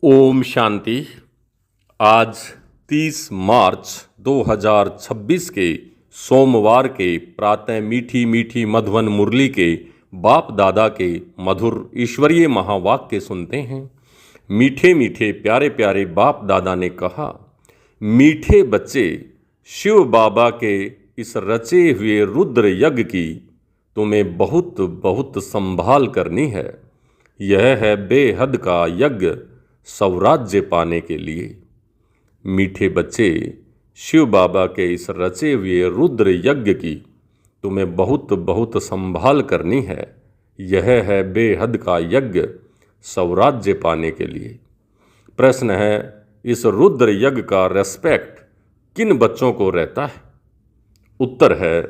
ओम शांति। आज 30 मार्च 2026 के सोमवार के प्रातः मीठी मीठी मधुवन मुरली के बाप दादा के मधुर ईश्वरीय महावाक्य सुनते हैं। मीठे मीठे प्यारे प्यारे बाप दादा ने कहा, मीठे बच्चे, शिव बाबा के इस रचे हुए रुद्र यज्ञ की तुम्हें बहुत बहुत संभाल करनी है। यह है बेहद का यज्ञ स्वराज्य पाने के लिए। मीठे बच्चे, शिव बाबा के इस रचे हुए रुद्र यज्ञ की तुम्हें बहुत बहुत संभाल करनी है। यह है बेहद का यज्ञ स्वराज्य पाने के लिए। प्रश्न है, इस रुद्र यज्ञ का रेस्पेक्ट किन बच्चों को रहता है? उत्तर है,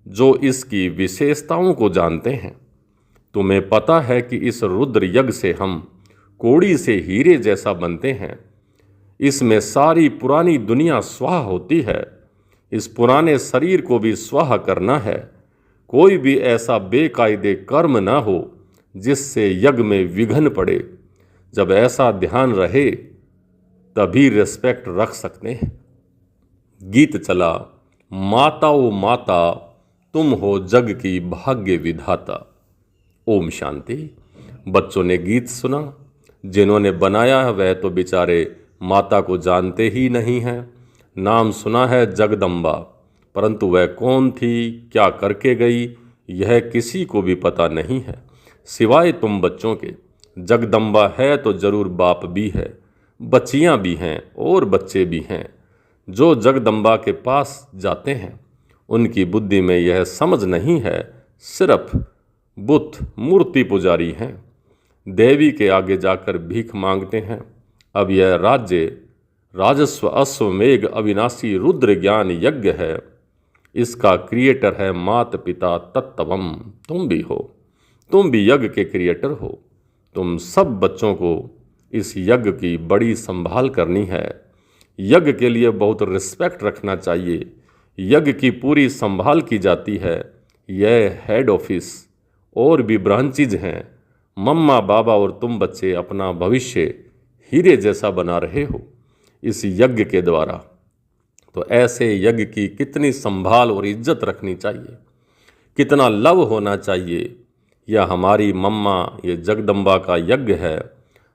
जो इसकी विशेषताओं को जानते हैं। तुम्हें पता है कि इस रुद्र यज्ञ से हम कोड़ी से हीरे जैसा बनते हैं। इसमें सारी पुरानी दुनिया स्वाहा होती है। इस पुराने शरीर को भी स्वाहा करना है। कोई भी ऐसा बेकायदे कर्म न हो जिससे यज्ञ में विघ्न पड़े। जब ऐसा ध्यान रहे तभी रिस्पेक्ट रख सकते हैं। गीत चला, माता ओ माता, तुम हो जग की भाग्य विधाता। ओम शांति। बच्चों ने गीत सुना। जिन्होंने बनाया है वह तो बेचारे माता को जानते ही नहीं हैं। नाम सुना है जगदम्बा, परंतु वह कौन थी, क्या करके गई, यह किसी को भी पता नहीं है सिवाय तुम बच्चों के। जगदम्बा है तो जरूर बाप भी है, बच्चियां भी हैं और बच्चे भी हैं। जो जगदम्बा के पास जाते हैं उनकी बुद्धि में यह समझ नहीं है, सिर्फ बुत मूर्ति पुजारी हैं, देवी के आगे जाकर भीख मांगते हैं। अब यह राजस्व अश्वमेघ अविनाशी रुद्र ज्ञान यज्ञ है। इसका क्रिएटर है मात पिता तत्वम। तुम भी हो, तुम भी यज्ञ के क्रिएटर हो। तुम सब बच्चों को इस यज्ञ की बड़ी संभाल करनी है। यज्ञ के लिए बहुत रिस्पेक्ट रखना चाहिए। यज्ञ की पूरी संभाल की जाती है। यह हेड ऑफिस और भी ब्रांचेज हैं। मम्मा बाबा और तुम बच्चे अपना भविष्य हीरे जैसा बना रहे हो इस यज्ञ के द्वारा। तो ऐसे यज्ञ की कितनी संभाल और इज्जत रखनी चाहिए, कितना लव होना चाहिए। यह हमारी मम्मा, ये जगदम्बा का यज्ञ है।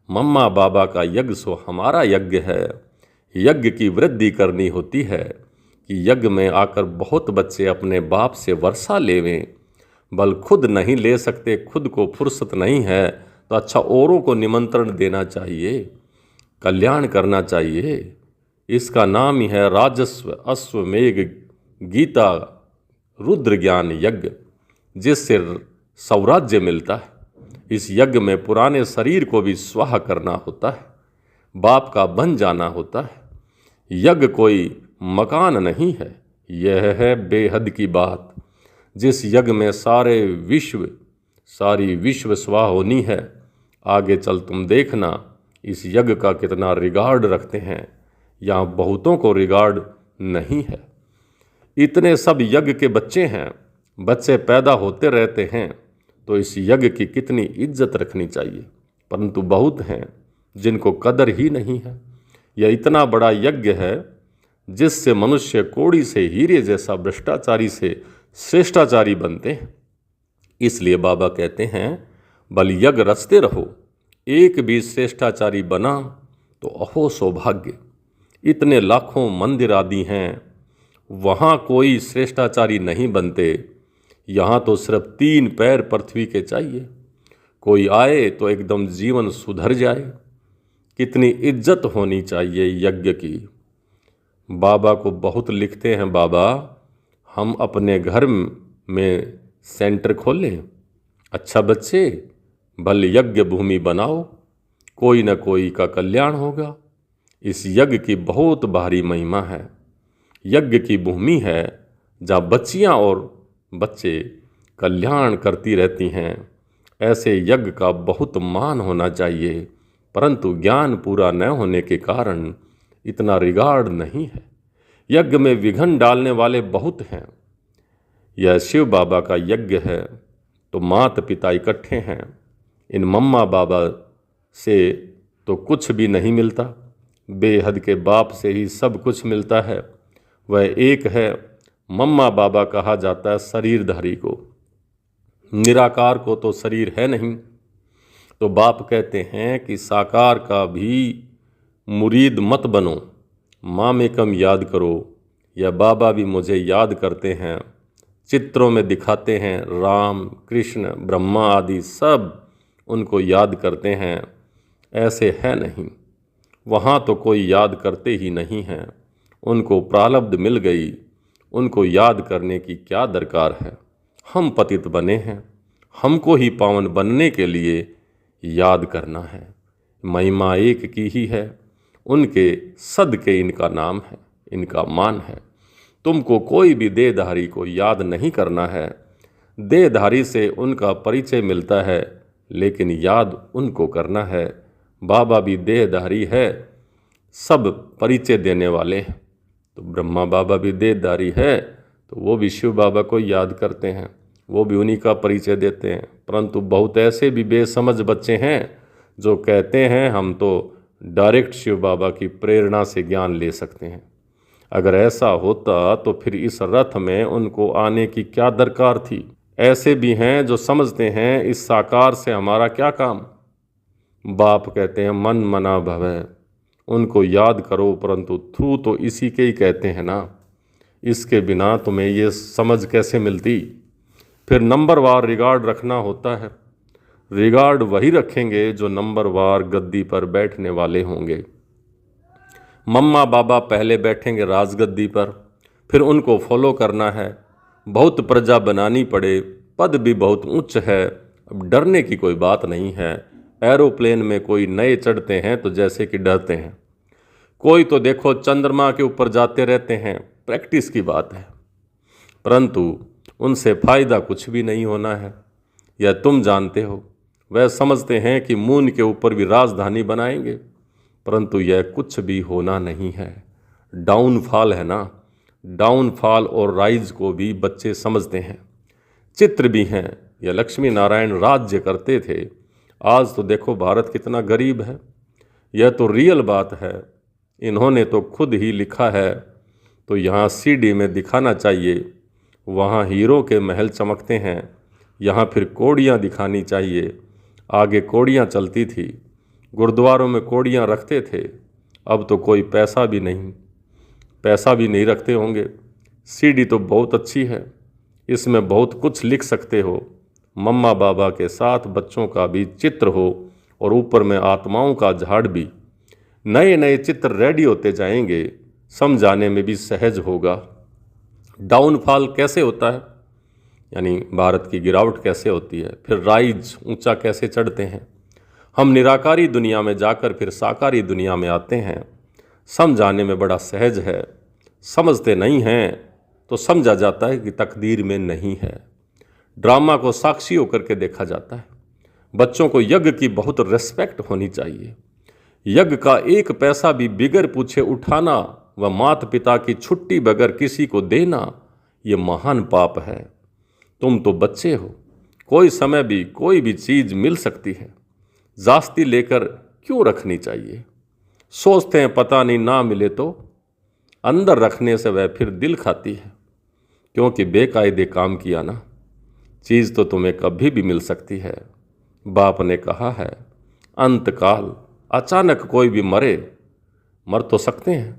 मम्मा बाबा का यज्ञ सो हमारा यज्ञ है। यज्ञ की वृद्धि करनी होती है कि यज्ञ में आकर बहुत बच्चे अपने बाप से वर्षा लेवें। बल खुद नहीं ले सकते, खुद को फुर्सत नहीं है, तो अच्छा औरों को निमंत्रण देना चाहिए, कल्याण करना चाहिए। इसका नाम ही है राजस्व अश्वमेघ गीता रुद्र ज्ञान यज्ञ, जिससे स्वराज्य मिलता है। इस यज्ञ में पुराने शरीर को भी स्वाहा करना होता है, बाप का बन जाना होता है। यज्ञ कोई मकान नहीं है, यह है बेहद की बात। जिस यज्ञ में सारी विश्व स्वाहा होनी है। आगे चल तुम देखना इस यज्ञ का कितना रिगार्ड रखते हैं। यहाँ बहुतों को रिगार्ड नहीं है। इतने सब यज्ञ के बच्चे हैं, बच्चे पैदा होते रहते हैं, तो इस यज्ञ की कितनी इज्जत रखनी चाहिए। परंतु बहुत हैं जिनको कदर ही नहीं है। यह इतना बड़ा यज्ञ है जिससे मनुष्य कोड़ी से हीरे जैसा भ्रष्टाचारी से श्रेष्ठाचारी बनते हैं। इसलिए बाबा कहते हैं, बल यज्ञ रचते रहो। एक भी श्रेष्ठाचारी बना तो अहो सौभाग्य। इतने लाखों मंदिर आदि हैं, वहाँ कोई श्रेष्ठाचारी नहीं बनते। यहाँ तो सिर्फ 3 पैर पृथ्वी के चाहिए। कोई आए तो एकदम जीवन सुधर जाए। कितनी इज्जत होनी चाहिए यज्ञ की। बाबा को बहुत लिखते हैं, बाबा हम अपने घर में सेंटर खोलें। अच्छा बच्चे, बल यज्ञ भूमि बनाओ, कोई न कोई का कल्याण होगा। इस यज्ञ की बहुत भारी महिमा है। यज्ञ की भूमि है जहाँ बच्चियाँ और बच्चे कल्याण करती रहती हैं। ऐसे यज्ञ का बहुत मान होना चाहिए, परंतु ज्ञान पूरा न होने के कारण इतना रिगार्ड नहीं है। यज्ञ में विघ्न डालने वाले बहुत हैं। यह शिव बाबा का यज्ञ है तो माता पिता इकट्ठे हैं। इन मम्मा बाबा से तो कुछ भी नहीं मिलता। बेहद के बाप से ही सब कुछ मिलता है। वह एक है, मम्मा बाबा कहा जाता है शरीरधारी को। निराकार को तो शरीर है नहीं। तो बाप कहते हैं कि साकार का भी मुरीद मत बनो, मामेकम याद करो। या बाबा भी मुझे याद करते हैं, चित्रों में दिखाते हैं, राम कृष्ण ब्रह्मा आदि सब उनको याद करते हैं। ऐसे है नहीं, वहाँ तो कोई याद करते ही नहीं हैं। उनको प्रारब्ध मिल गई, उनको याद करने की क्या दरकार है। हम पतित बने हैं, हमको ही पावन बनने के लिए याद करना है। महिमा एक की ही है, उनके सद के इनका नाम है, इनका मान है। तुमको कोई भी देहधारी को याद नहीं करना है। देहधारी से उनका परिचय मिलता है, लेकिन याद उनको करना है। बाबा भी देहधारी है, सब परिचय देने वाले हैं। तो ब्रह्मा बाबा भी देहधारी है, तो वो भी शिव बाबा को याद करते हैं, वो भी उन्हीं का परिचय देते हैं। परंतु बहुत ऐसे भी बेसमझ बच्चे हैं जो कहते हैं हम तो डायरेक्ट शिव बाबा की प्रेरणा से ज्ञान ले सकते हैं। अगर ऐसा होता तो फिर इस रथ में उनको आने की क्या दरकार थी। ऐसे भी हैं जो समझते हैं इस साकार से हमारा क्या काम। बाप कहते हैं मन मना भवै, उनको याद करो, परंतु थ्रू तो इसी के ही कहते हैं ना। इसके बिना तुम्हें ये समझ कैसे मिलती। फिर नंबरवार रिगार्ड रखना होता है। रिगार्ड वही रखेंगे जो नंबरवार गद्दी पर बैठने वाले होंगे। मम्मा बाबा पहले बैठेंगे राजगद्दी पर, फिर उनको फॉलो करना है। बहुत प्रजा बनानी पड़े, पद भी बहुत उच्च है, अब डरने की कोई बात नहीं है। एरोप्लेन में कोई नए चढ़ते हैं तो जैसे कि डरते हैं। कोई तो देखो चंद्रमा के ऊपर जाते रहते हैं, प्रैक्टिस की बात है, परंतु उनसे फ़ायदा कुछ भी नहीं होना है। यह तुम जानते हो। वह समझते हैं कि मून के ऊपर भी राजधानी बनाएंगे, परंतु यह कुछ भी होना नहीं है। डाउनफॉल है ना, डाउनफॉल और राइज को भी बच्चे समझते हैं। चित्र भी हैं। यह लक्ष्मी नारायण राज्य करते थे, आज तो देखो भारत कितना गरीब है। यह तो रियल बात है, इन्होंने तो खुद ही लिखा है। तो यहाँ सीडी में दिखाना चाहिए। वहाँ हीरो के महल चमकते हैं, यहाँ फिर कोड़ियाँ दिखानी चाहिए। आगे कोड़ियाँ चलती थी, गुरुद्वारों में कोड़ियाँ रखते थे। अब तो कोई पैसा भी नहीं रखते होंगे। सीडी तो बहुत अच्छी है, इसमें बहुत कुछ लिख सकते हो। मम्मा बाबा के साथ बच्चों का भी चित्र हो और ऊपर में आत्माओं का झाड़ भी। नए नए चित्र रेडी होते जाएंगे, समझाने में भी सहज होगा। डाउनफॉल कैसे होता है, यानी भारत की गिरावट कैसे होती है, फिर राइज ऊंचा कैसे चढ़ते हैं। हम निराकारी दुनिया में जाकर फिर साकारी दुनिया में आते हैं। समझाने में बड़ा सहज है, समझते नहीं हैं तो समझा जाता है कि तकदीर में नहीं है। ड्रामा को साक्षी होकर के देखा जाता है। बच्चों को यज्ञ की बहुत रिस्पेक्ट होनी चाहिए। यज्ञ का एक पैसा भी बिगर पूछे उठाना व माता पिता की छुट्टी बगैर किसी को देना, ये महान पाप है। तुम तो बच्चे हो, कोई समय भी कोई भी चीज़ मिल सकती है, जास्ती लेकर क्यों रखनी चाहिए। सोचते हैं पता नहीं ना मिले तो, अंदर रखने से वह फिर दिल खाती है, क्योंकि बेकायदे काम किया ना। चीज़ तो तुम्हें कभी भी मिल सकती है। बाप ने कहा है अंतकाल, अचानक कोई भी मर तो सकते हैं,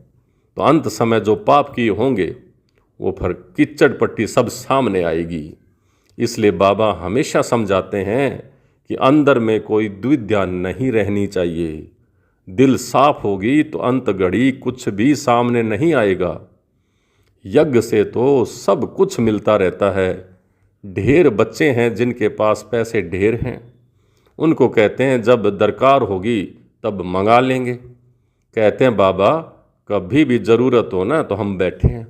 तो अंत समय जो पाप किए होंगे वो फिर कीचड़ पट्टी सब सामने आएगी। इसलिए बाबा हमेशा समझाते हैं कि अंदर में कोई द्विधा नहीं रहनी चाहिए। दिल साफ होगी तो अंत घड़ी कुछ भी सामने नहीं आएगा। यज्ञ से तो सब कुछ मिलता रहता है। ढेर बच्चे हैं जिनके पास पैसे ढेर हैं, उनको कहते हैं जब दरकार होगी तब मंगा लेंगे। कहते हैं बाबा कभी भी ज़रूरत हो ना तो हम बैठे हैं।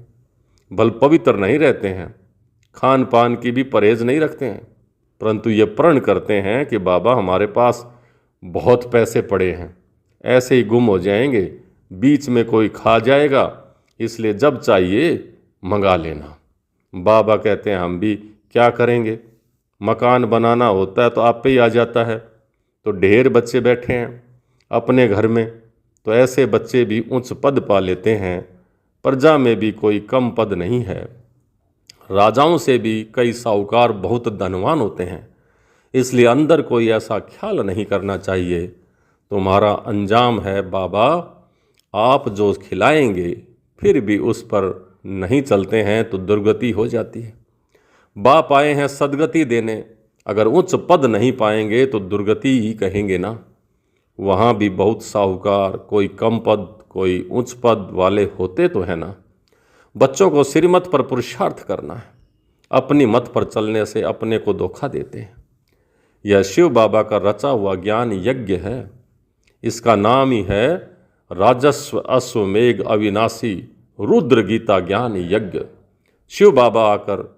भल पवित्र नहीं रहते हैं, खान पान की भी परहेज नहीं रखते हैं, परंतु ये प्रण करते हैं कि बाबा हमारे पास बहुत पैसे पड़े हैं, ऐसे ही गुम हो जाएंगे, बीच में कोई खा जाएगा, इसलिए जब चाहिए मंगा लेना। बाबा कहते हैं हम भी क्या करेंगे, मकान बनाना होता है तो आप पे ही आ जाता है। तो ढेर बच्चे बैठे हैं, अपने घर में तो ऐसे बच्चे भी उच्च पद पा लेते हैं, प्रजा में भी कोई कम पद नहीं है। राजाओं से भी कई साहूकार बहुत धनवान होते हैं, इसलिए अंदर कोई ऐसा ख्याल नहीं करना चाहिए। तुम्हारा अंजाम है बाबा, आप जो खिलाएंगे फिर भी उस पर नहीं चलते हैं तो दुर्गति हो जाती है। बाप आए हैं सदगति देने, अगर उच्च पद नहीं पाएंगे तो दुर्गति ही कहेंगे ना। वहाँ भी बहुत साहूकार, कोई कम पद कोई उच्च पद वाले होते तो है ना। बच्चों को श्रीमत पर पुरुषार्थ करना है, अपनी मत पर चलने से अपने को धोखा देते हैं। यह शिव बाबा का रचा हुआ ज्ञान यज्ञ है। इसका नाम ही है राजस्व अश्वमेघ अविनाशी रुद्र गीता ज्ञान यज्ञ। शिव बाबा आकर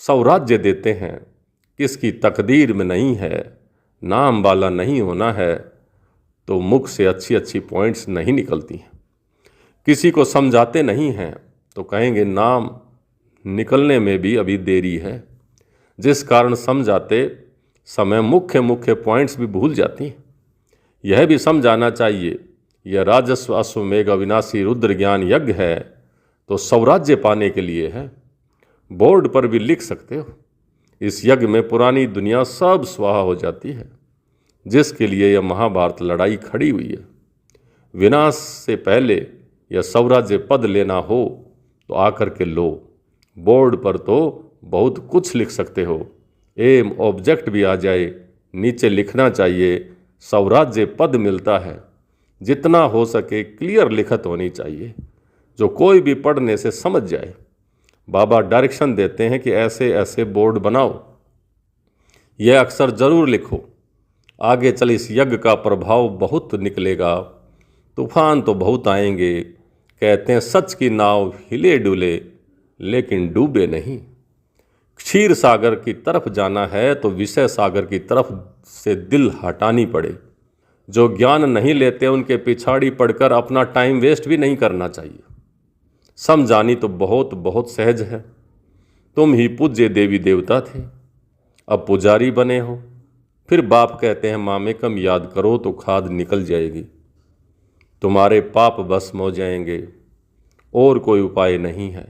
स्वराज्य देते हैं, किसकी तकदीर में नहीं है। नाम वाला नहीं होना है तो मुख से अच्छी अच्छी पॉइंट्स नहीं निकलती हैं। किसी को समझाते नहीं हैं तो कहेंगे नाम निकलने में भी अभी देरी है, जिस कारण समझाते समय मुख्य मुख्य पॉइंट्स भी भूल जाती हैं। यह भी समझाना चाहिए यह राजस्व अश्वमेघ अविनाशी रुद्र ज्ञान यज्ञ है तो स्वराज्य पाने के लिए है। बोर्ड पर भी लिख सकते हो, इस यज्ञ में पुरानी दुनिया सब स्वाहा हो जाती है, जिसके लिए यह महाभारत लड़ाई खड़ी हुई है। विनाश से पहले यह स्वराज्य पद लेना हो तो आकर के लो। बोर्ड पर तो बहुत कुछ लिख सकते हो, एम ऑब्जेक्ट भी आ जाए, नीचे लिखना चाहिए स्वराज्य पद मिलता है। जितना हो सके क्लियर लिखत होनी चाहिए, जो कोई भी पढ़ने से समझ जाए। बाबा डायरेक्शन देते हैं कि ऐसे ऐसे बोर्ड बनाओ, यह अक्सर जरूर लिखो। आगे चल इस यज्ञ का प्रभाव बहुत निकलेगा, तूफान तो बहुत आएंगे। कहते हैं सच की नाव हिले डुले लेकिन डूबे नहीं। क्षीर सागर की तरफ जाना है तो विषय सागर की तरफ से दिल हटानी पड़े। जो ज्ञान नहीं लेते उनके पिछाड़ी पड़कर अपना टाइम वेस्ट भी नहीं करना चाहिए। समझानी तो बहुत बहुत सहज है। तुम ही पूज्य देवी देवता थे, अब पुजारी बने हो। फिर बाप कहते हैं मामे कम याद करो तो खाद निकल जाएगी, तुम्हारे पाप भस्म हो जाएंगे, और कोई उपाय नहीं है।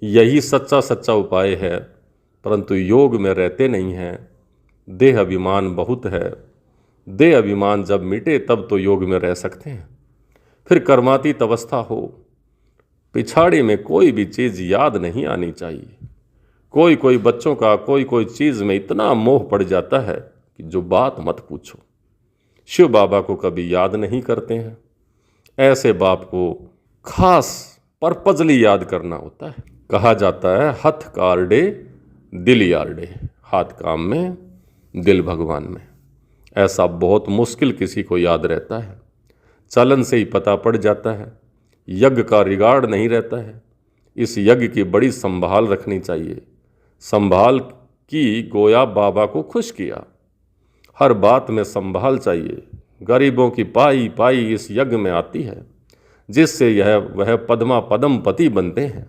यही सच्चा सच्चा उपाय है, परंतु योग में रहते नहीं हैं। देह अभिमान बहुत है, देह अभिमान जब मिटे तब तो योग में रह सकते हैं। फिर कर्मातीत अवस्था हो, पिछाड़ी में कोई भी चीज़ याद नहीं आनी चाहिए। कोई कोई बच्चों का कोई कोई चीज़ में इतना मोह पड़ जाता है कि जो बात मत पूछो। शिव बाबा को कभी याद नहीं करते हैं। ऐसे बाप को खास पर्पजली याद करना होता है। कहा जाता है हथ कार्डे दिल यार्डे, हाथ काम में दिल भगवान में। ऐसा बहुत मुश्किल किसी को याद रहता है, चलन से ही पता पड़ जाता है। यज्ञ का रिगार्ड नहीं रहता है। इस यज्ञ की बड़ी संभाल रखनी चाहिए। संभाल की गोया बाबा को खुश किया। हर बात में संभाल चाहिए। गरीबों की पाई पाई इस यज्ञ में आती है, जिससे यह वह पद्मा पदम पति बनते हैं।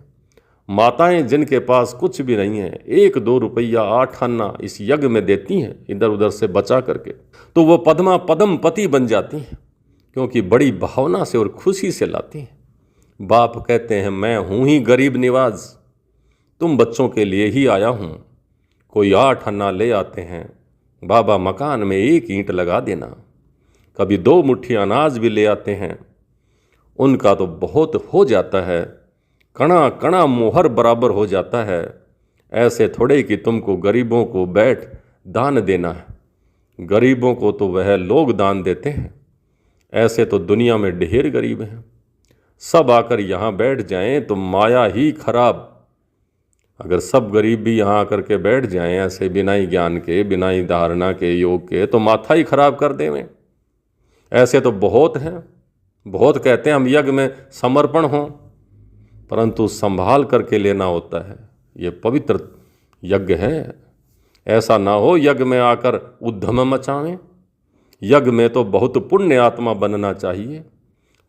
माताएं जिनके पास कुछ भी नहीं है, 1-2 रुपया 8 आना इस यज्ञ में देती हैं इधर उधर से बचा करके, तो वो पद्मा पदम पति बन जाती हैं, क्योंकि बड़ी भावना से और खुशी से लाती हैं। बाप कहते हैं मैं हूँ ही गरीब निवाज, तुम बच्चों के लिए ही आया हूँ। कोई 8 आना ले आते हैं, बाबा मकान में 1 ईंट लगा देना। कभी 2 मुट्ठी अनाज भी ले आते हैं, उनका तो बहुत हो जाता है, कणा कणा मोहर बराबर हो जाता है। ऐसे थोड़े कि तुमको गरीबों को बैठ दान देना है, गरीबों को तो वह लोग दान देते हैं। ऐसे तो दुनिया में ढेर गरीब हैं, सब आकर यहाँ बैठ जाएं तो माया ही खराब। अगर सब गरीब भी यहाँ आकर के बैठ जाएं ऐसे बिना ही ज्ञान के, बिना ही धारणा के, योग के, तो माथा ही खराब कर देवें। ऐसे तो बहुत हैं, बहुत कहते हैं हम यज्ञ में समर्पण हों, परंतु संभाल करके लेना होता है। ये पवित्र यज्ञ है। ऐसा ना हो यज्ञ में आकर उद्यम मचावें। यज्ञ में तो बहुत पुण्य आत्मा बनना चाहिए,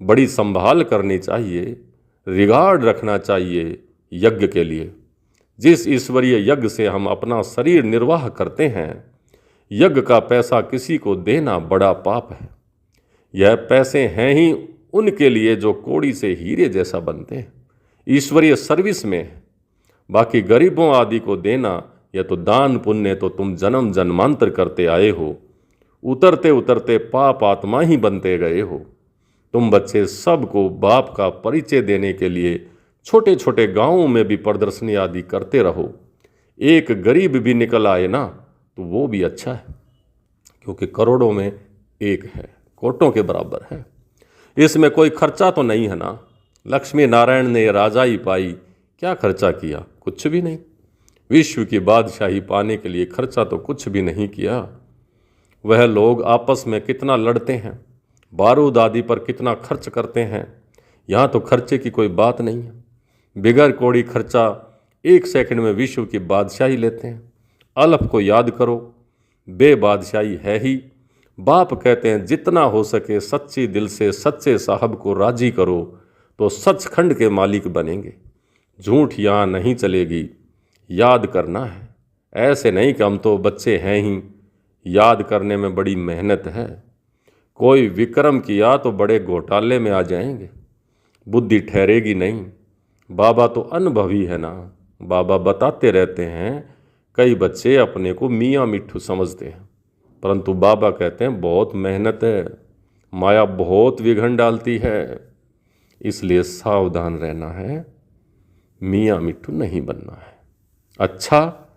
बड़ी संभाल करनी चाहिए, रिगार्ड रखना चाहिए यज्ञ के लिए। जिस ईश्वरीय यज्ञ से हम अपना शरीर निर्वाह करते हैं, यज्ञ का पैसा किसी को देना बड़ा पाप है। यह पैसे हैं ही उनके लिए जो कौड़ी से हीरे जैसा बनते हैं, ईश्वरीय सर्विस में है। बाकी गरीबों आदि को देना यह तो दान पुण्य तो तुम जन्म जन्मांतर करते आए हो, उतरते उतरते पाप आत्मा ही बनते गए हो। तुम बच्चे सबको बाप का परिचय देने के लिए छोटे छोटे गांवों में भी प्रदर्शनी आदि करते रहो। एक गरीब भी निकल आए ना तो वो भी अच्छा है, क्योंकि करोड़ों में एक है, कोटों के बराबर है। इसमें कोई खर्चा तो नहीं है ना। लक्ष्मी नारायण ने राजाई पाई, क्या खर्चा किया? कुछ भी नहीं। विश्व की बादशाही पाने के लिए खर्चा तो कुछ भी नहीं किया। वह लोग आपस में कितना लड़ते हैं, बारूद आदि पर कितना खर्च करते हैं। यहाँ तो खर्चे की कोई बात नहीं है। बिगर कौड़ी खर्चा 1 सेकंड में विश्व की बादशाही लेते हैं। अलफ को याद करो, बेबादशाही है ही। बाप कहते हैं जितना हो सके सच्ची दिल से सच्चे साहब को राजी करो तो सचखंड के मालिक बनेंगे। झूठ यहाँ नहीं चलेगी, याद करना है। ऐसे नहीं कि हम तो बच्चे हैं ही, याद करने में बड़ी मेहनत है। कोई विक्रम किया तो बड़े घोटाले में आ जाएंगे, बुद्धि ठहरेगी नहीं। बाबा तो अनुभवी है ना, बाबा बताते रहते हैं। कई बच्चे अपने को मियाँ मिट्ठू समझते हैं, परंतु बाबा कहते हैं बहुत मेहनत है, माया बहुत विघन डालती है, इसलिए सावधान रहना है, मियाँ मिट्ठू नहीं बनना है। अच्छा,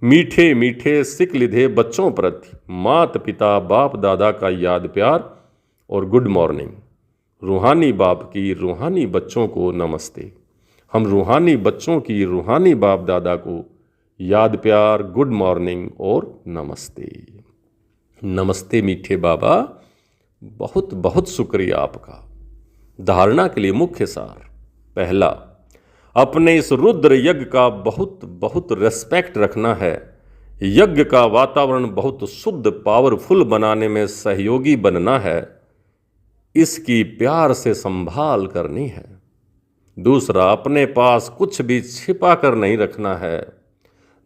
मीठे मीठे सिक लिधे बच्चों प्रति मात पिता बाप दादा का याद प्यार और गुड मॉर्निंग। रूहानी बाप की रूहानी बच्चों को नमस्ते। हम रूहानी बच्चों की रूहानी बाप दादा को याद प्यार, गुड मॉर्निंग और नमस्ते। नमस्ते मीठे बाबा, बहुत बहुत शुक्रिया आपका। धारणा के लिए मुख्य सार। पहला, अपने इस रुद्र यज्ञ का बहुत बहुत रेस्पेक्ट रखना है। यज्ञ का वातावरण बहुत शुद्ध पावरफुल बनाने में सहयोगी बनना है। इसकी प्यार से संभाल करनी है। दूसरा, अपने पास कुछ भी छिपा कर नहीं रखना है।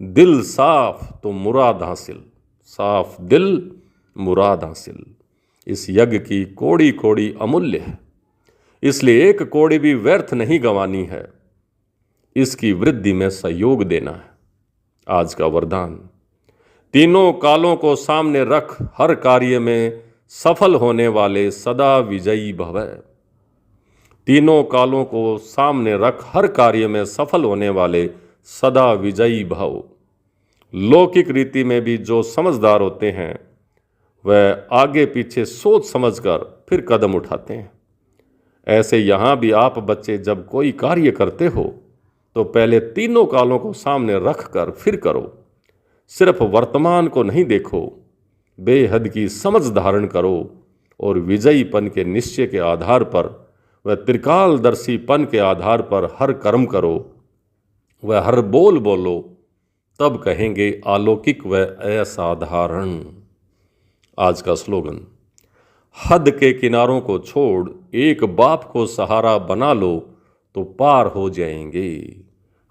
दिल साफ तो मुराद हासिल, साफ दिल मुराद हासिल। इस यज्ञ की कौड़ी कौड़ी अमूल्य है, इसलिए एक कौड़ी भी व्यर्थ नहीं गंवानी है। इसकी वृद्धि में सहयोग देना है। आज का वरदान, तीनों कालों को सामने रख हर कार्य में सफल होने वाले सदा विजयी भव। तीनों कालों को सामने रख हर कार्य में सफल होने वाले सदा विजयी भव। लौकिक रीति में भी जो समझदार होते हैं वह आगे पीछे सोच समझकर फिर कदम उठाते हैं। ऐसे यहाँ भी आप बच्चे जब कोई कार्य करते हो तो पहले तीनों कालों को सामने रख कर फिर करो। सिर्फ वर्तमान को नहीं देखो, बेहद की समझ धारण करो और विजयीपन के निश्चय के आधार पर व त्रिकालदर्शीपन के आधार पर हर कर्म करो, वह हर बोल बोलो, तब कहेंगे अलौकिक व असाधारण। आज का स्लोगन, हद के किनारों को छोड़ एक बाप को सहारा बना लो तो पार हो जाएंगे।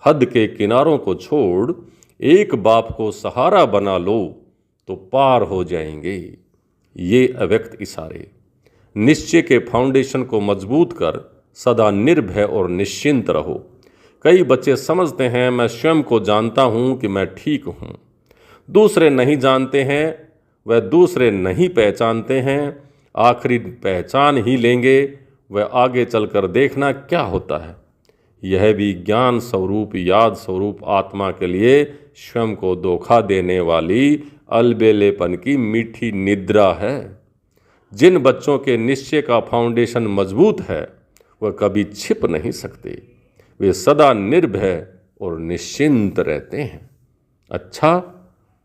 हद के किनारों को छोड़ एक बाप को सहारा बना लो तो पार हो जाएंगे। ये अव्यक्त इशारे निश्चय के फाउंडेशन को मजबूत कर सदा निर्भय और निश्चिंत रहो। कई बच्चे समझते हैं मैं स्वयं को जानता हूँ कि मैं ठीक हूँ, दूसरे नहीं जानते हैं, वह दूसरे नहीं पहचानते हैं, आखिरी पहचान ही लेंगे, वह आगे चलकर देखना क्या होता है। यह भी ज्ञान स्वरूप याद स्वरूप आत्मा के लिए स्वयं को धोखा देने वाली अलबेलेपन की मीठी निद्रा है। जिन बच्चों के निश्चय का फाउंडेशन मजबूत है वह कभी छिप नहीं सकते, वे सदा निर्भय और निश्चिंत रहते हैं। अच्छा,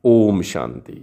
ओम शांति।